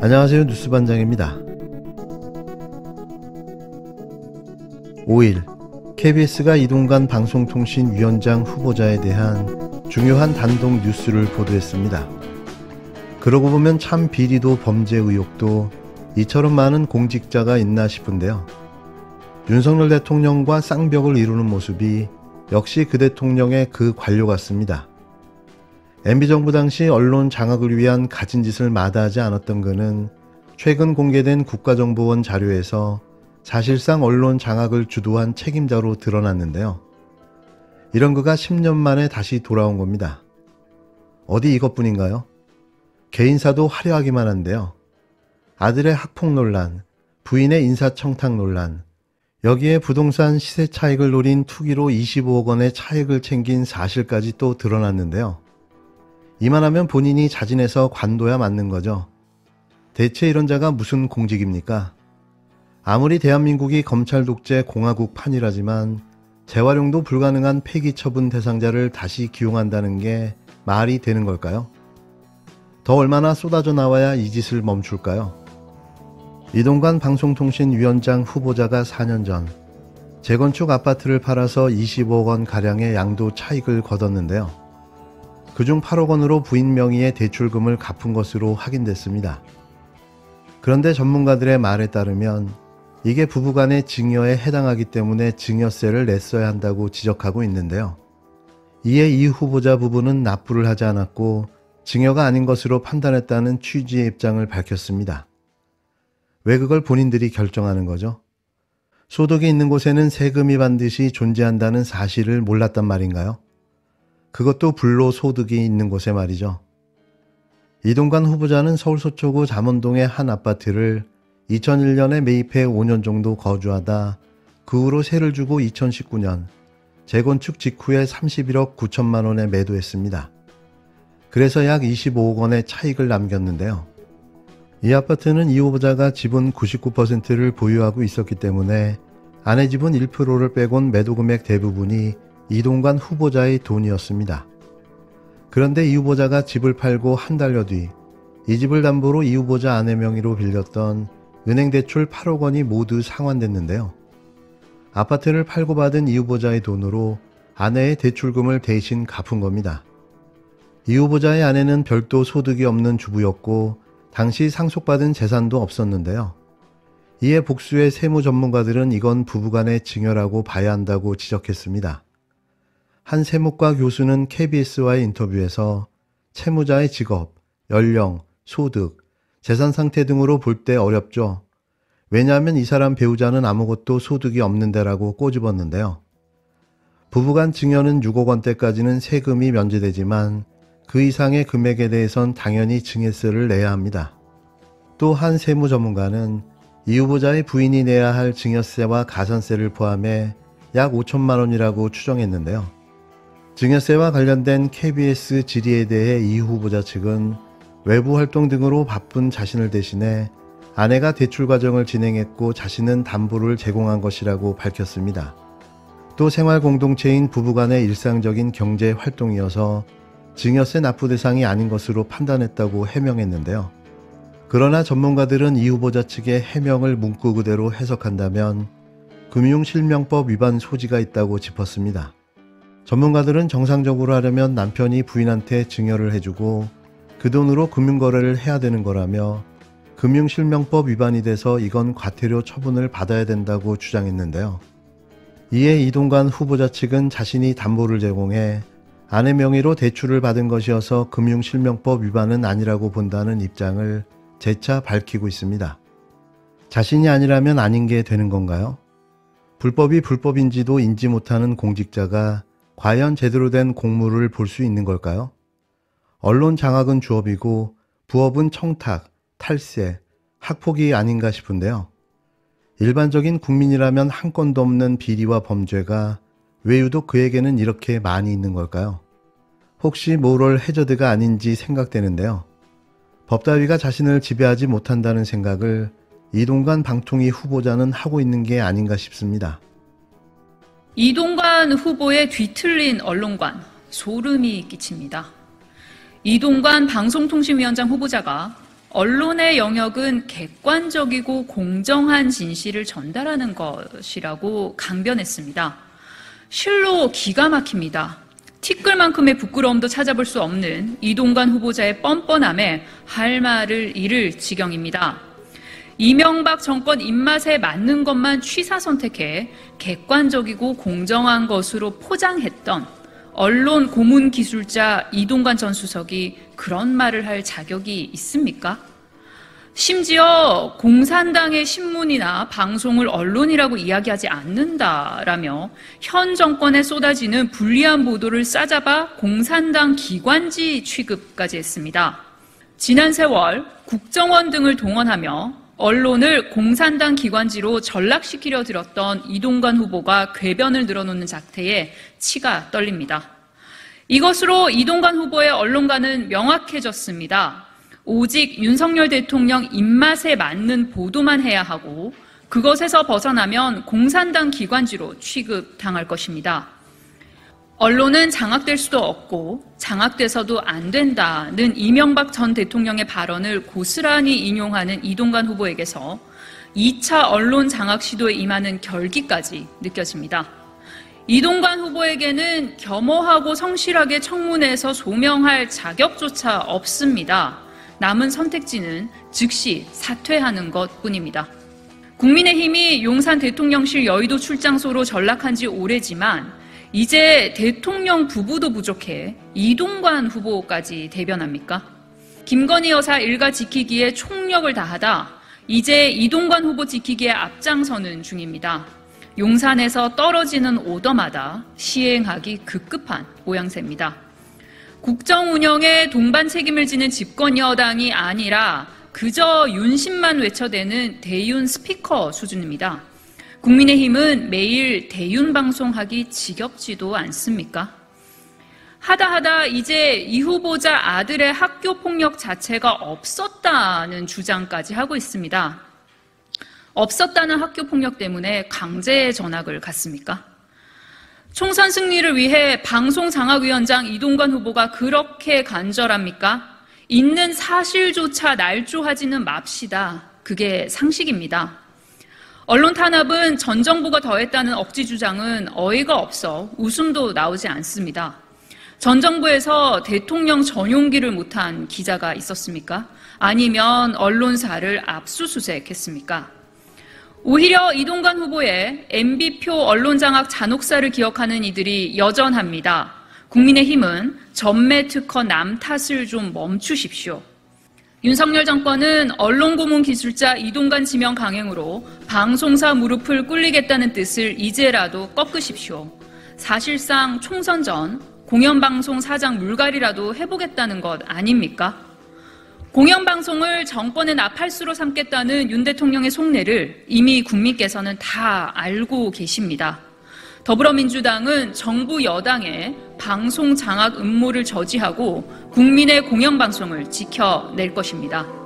안녕하세요. 뉴스반장입니다. 5일 KBS가 이동관 방송통신위원장 후보자에 대한 중요한 단독 뉴스를 보도했습니다. 그러고 보면 참 비리도 범죄 의혹도 이처럼 많은 공직자가 있나 싶은데요. 윤석열 대통령과 쌍벽을 이루는 모습이 역시 그 대통령의 그 관료 같습니다. MB정부 당시 언론 장악을 위한 가진 짓을 마다하지 않았던 그는 최근 공개된 국가정보원 자료에서 사실상 언론 장악을 주도한 책임자로 드러났는데요. 이런 그가 10년 만에 다시 돌아온 겁니다. 어디 이것뿐인가요? 개인사도 화려하기만 한데요. 아들의 학폭 논란, 부인의 인사청탁 논란, 여기에 부동산 시세 차익을 노린 투기로 25억 원의 차익을 챙긴 사실까지 또 드러났는데요. 이만하면 본인이 자진해서 관둬야 맞는 거죠. 대체 이런 자가 무슨 공직입니까? 아무리 대한민국이 검찰 독재 공화국 판이라지만 재활용도 불가능한 폐기 처분 대상자를 다시 기용한다는 게 말이 되는 걸까요? 더 얼마나 쏟아져 나와야 이 짓을 멈출까요? 이동관 방송통신위원장 후보자가 4년 전 재건축 아파트를 팔아서 25억 원 가량의 양도 차익을 거뒀는데요. 그중 8억 원으로 부인 명의의 대출금을 갚은 것으로 확인됐습니다. 그런데 전문가들의 말에 따르면 이게 부부간의 증여에 해당하기 때문에 증여세를 냈어야 한다고 지적하고 있는데요. 이에 이 후보자 부부는 납부를 하지 않았고 증여가 아닌 것으로 판단했다는 취지의 입장을 밝혔습니다. 왜 그걸 본인들이 결정하는 거죠? 소득이 있는 곳에는 세금이 반드시 존재한다는 사실을 몰랐단 말인가요? 그것도 불로소득이 있는 곳에 말이죠. 이동관 후보자는 서울 서초구 잠원동의 한 아파트를 2001년에 매입해 5년 정도 거주하다 그 후로 세를 주고 2019년 재건축 직후에 31억 9천만 원에 매도했습니다. 그래서 약 25억 원의 차익을 남겼는데요. 이 아파트는 이 후보자가 지분 99%를 보유하고 있었기 때문에 아내 지분 1%를 빼곤 매도 금액 대부분이 이동관 후보자의 돈이었습니다. 그런데 이 후보자가 집을 팔고 한 달여 뒤 이 집을 담보로 이 후보자 아내 명의로 빌렸던 은행 대출 8억 원이 모두 상환됐는데요. 아파트를 팔고 받은 이 후보자의 돈으로 아내의 대출금을 대신 갚은 겁니다. 이 후보자의 아내는 별도 소득이 없는 주부였고 당시 상속받은 재산도 없었는데요. 이에 복수의 세무 전문가들은 이건 부부간의 증여라고 봐야 한다고 지적했습니다. 한 세무과 교수는 KBS와의 인터뷰에서 채무자의 직업, 연령, 소득, 재산 상태 등으로 볼 때 어렵죠. 왜냐하면 이 사람 배우자는 아무것도 소득이 없는데라고 꼬집었는데요. 부부간 증여는 6억 원대까지는 세금이 면제되지만 그 이상의 금액에 대해선 당연히 증여세를 내야 합니다. 또 한 세무 전문가는 이 후보자의 부인이 내야 할 증여세와 가산세를 포함해 약 5천만 원이라고 추정했는데요. 증여세와 관련된 KBS 질의에 대해 이 후보자 측은 외부 활동 등으로 바쁜 자신을 대신해 아내가 대출 과정을 진행했고 자신은 담보를 제공한 것이라고 밝혔습니다. 또 생활 공동체인 부부간의 일상적인 경제 활동이어서 증여세 납부 대상이 아닌 것으로 판단했다고 해명했는데요. 그러나 전문가들은 이 후보자 측의 해명을 문구 그대로 해석한다면 금융실명법 위반 소지가 있다고 짚었습니다. 전문가들은 정상적으로 하려면 남편이 부인한테 증여를 해주고 그 돈으로 금융거래를 해야 되는 거라며 금융실명법 위반이 돼서 이건 과태료 처분을 받아야 된다고 주장했는데요. 이에 이동관 후보자 측은 자신이 담보를 제공해 아내 명의로 대출을 받은 것이어서 금융실명법 위반은 아니라고 본다는 입장을 재차 밝히고 있습니다. 자신이 아니라면 아닌 게 되는 건가요? 불법이 불법인지도 인지 못하는 공직자가 과연 제대로 된 공무를 볼 수 있는 걸까요? 언론 장악은 주업이고 부업은 청탁, 탈세, 학폭이 아닌가 싶은데요. 일반적인 국민이라면 한 건도 없는 비리와 범죄가 왜 유독 그에게는 이렇게 많이 있는 걸까요? 혹시 모럴 해저드가 아닌지 생각되는데요. 법다위가 자신을 지배하지 못한다는 생각을 이동관 방통위 후보자는 하고 있는 게 아닌가 싶습니다. 이동관 후보의 뒤틀린 언론관, 소름이 끼칩니다. 이동관 방송통신위원장 후보자가 언론의 영역은 객관적이고 공정한 진실을 전달하는 것이라고 강변했습니다. 실로 기가 막힙니다. 티끌만큼의 부끄러움도 찾아볼 수 없는 이동관 후보자의 뻔뻔함에 할 말을 잃을 지경입니다. 이명박 정권 입맛에 맞는 것만 취사 선택해 객관적이고 공정한 것으로 포장했던 언론 고문 기술자 이동관 전 수석이 그런 말을 할 자격이 있습니까? 심지어 공산당의 신문이나 방송을 언론이라고 이야기하지 않는다라며 현 정권에 쏟아지는 불리한 보도를 싸잡아 공산당 기관지 취급까지 했습니다. 지난 세월 국정원 등을 동원하며 언론을 공산당 기관지로 전락시키려 들었던 이동관 후보가 궤변을 늘어놓는 작태에 치가 떨립니다. 이것으로 이동관 후보의 언론가는 명확해졌습니다. 오직 윤석열 대통령 입맛에 맞는 보도만 해야 하고 그것에서 벗어나면 공산당 기관지로 취급당할 것입니다. 언론은 장악될 수도 없고 장악돼서도 안 된다는 이명박 전 대통령의 발언을 고스란히 인용하는 이동관 후보에게서 2차 언론 장악 시도에 임하는 결기까지 느껴집니다. 이동관 후보에게는 겸허하고 성실하게 청문회에서 소명할 자격조차 없습니다. 남은 선택지는 즉시 사퇴하는 것뿐입니다. 국민의힘이 용산 대통령실 여의도 출장소로 전락한 지 오래지만 이제 대통령 부부도 부족해 이동관 후보까지 대변합니까? 김건희 여사 일가 지키기에 총력을 다하다 이제 이동관 후보 지키기에 앞장서는 중입니다. 용산에서 떨어지는 오더마다 시행하기 급급한 모양새입니다. 국정 운영에 동반 책임을 지는 집권 여당이 아니라 그저 윤심만 외쳐대는 대윤 스피커 수준입니다. 국민의힘은 매일 대윤 방송하기 지겹지도 않습니까? 하다 이제 이 후보자 아들의 학교 폭력 자체가 없었다는 주장까지 하고 있습니다. 없었다는 학교 폭력 때문에 강제 전학을 갔습니까? 총선 승리를 위해 방송장악위원장 이동관 후보가 그렇게 간절합니까? 있는 사실조차 날조하지는 맙시다. 그게 상식입니다. 언론 탄압은 전 정부가 더했다는 억지 주장은 어이가 없어 웃음도 나오지 않습니다. 전 정부에서 대통령 전용기를 못한 기자가 있었습니까? 아니면 언론사를 압수수색했습니까? 오히려 이동관 후보의 MB표 언론장악 잔혹사를 기억하는 이들이 여전합니다. 국민의힘은 전매 특허 남 탓을 좀 멈추십시오. 윤석열 정권은 언론 고문 기술자 이동관 지명 강행으로 방송사 무릎을 꿇리겠다는 뜻을 이제라도 꺾으십시오. 사실상 총선 전 공영방송 사장 물갈이라도 해보겠다는 것 아닙니까? 공영방송을 정권의 나팔수로 삼겠다는 윤 대통령의 속내를 이미 국민께서는 다 알고 계십니다. 더불어민주당은 정부 여당의 방송 장악 음모를 저지하고 국민의 공영방송을 지켜낼 것입니다.